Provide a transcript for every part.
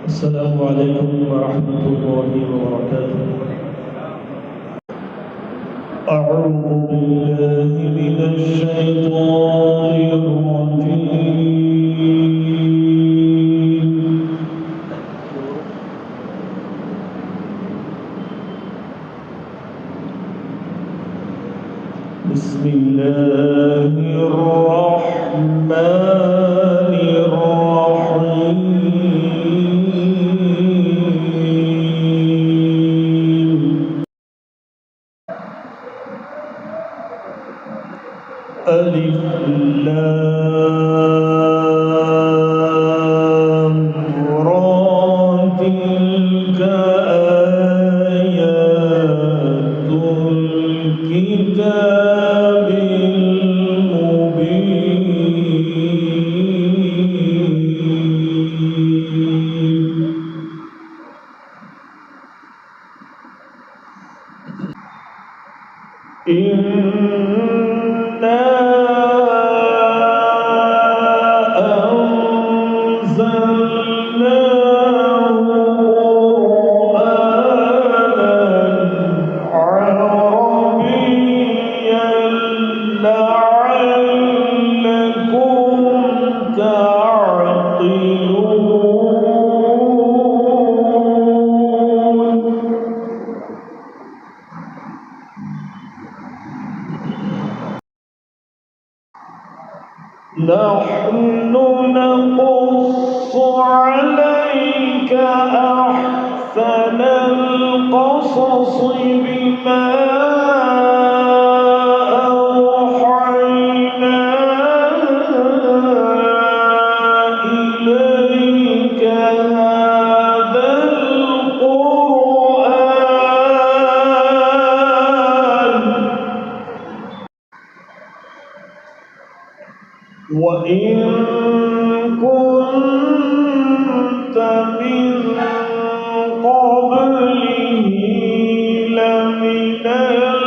السلام عليكم ورحمة الله وبركاته. أعوذ بالله من الشيطان الرجيم. بسم الله الرحمن الرحيم. ألف لام را تلك آيات الكتاب المبين. إنا أنزلناه قرآنا عربيا لعلكم تعقلون. نحن نقص عليك أحسن القصص بما أوحينا إليك هذا القرآن وإن كنت من قبله لمن الغافلين.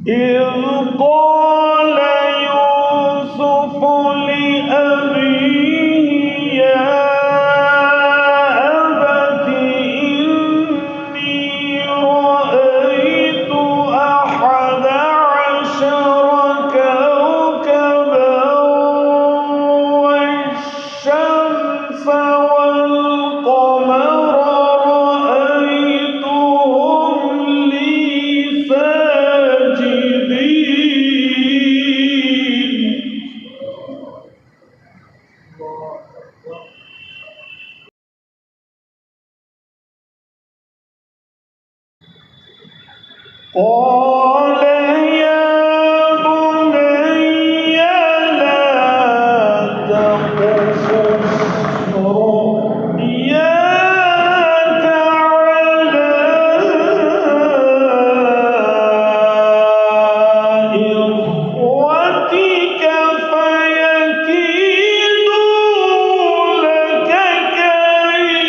إذ قال يوسف لأبيه يا أبت إني رأيت أحد عشر كوكبا والشمس والقمر رأيتهم لي ساجدين. قال يا بني لا تقصص رؤياك على إخوتك فيكيدوا لك كيدا.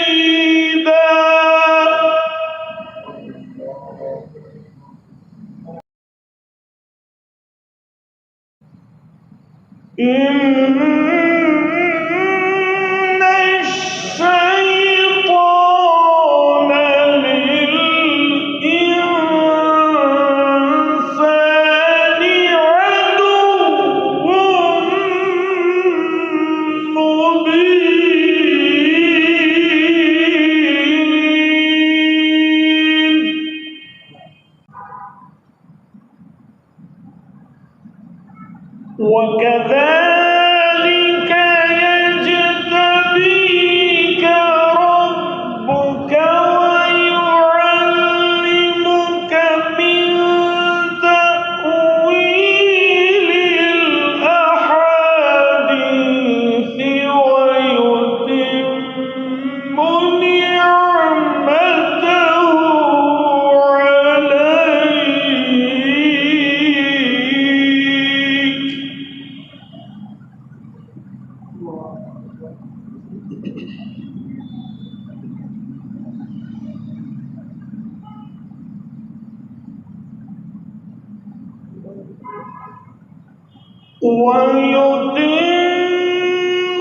ويتم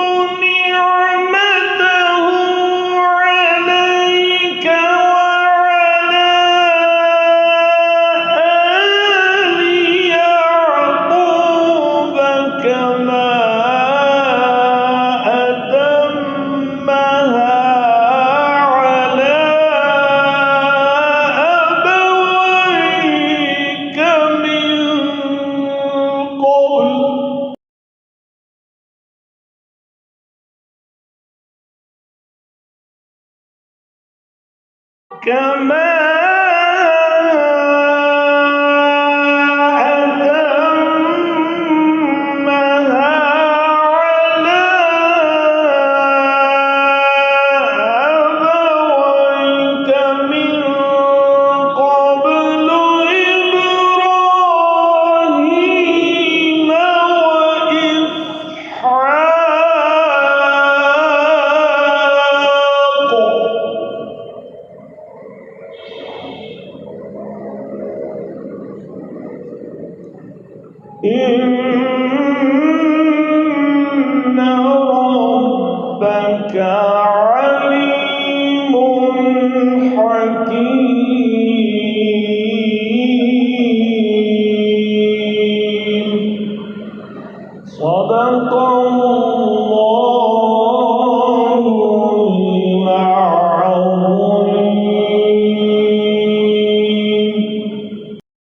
نعمته عليك وعلى آل يعقوب كما أتمها على أبويك من قبل كما أتمها على أبويك من قبل إبراهيم وإسحاق إن ربك عليم حكيم. صدق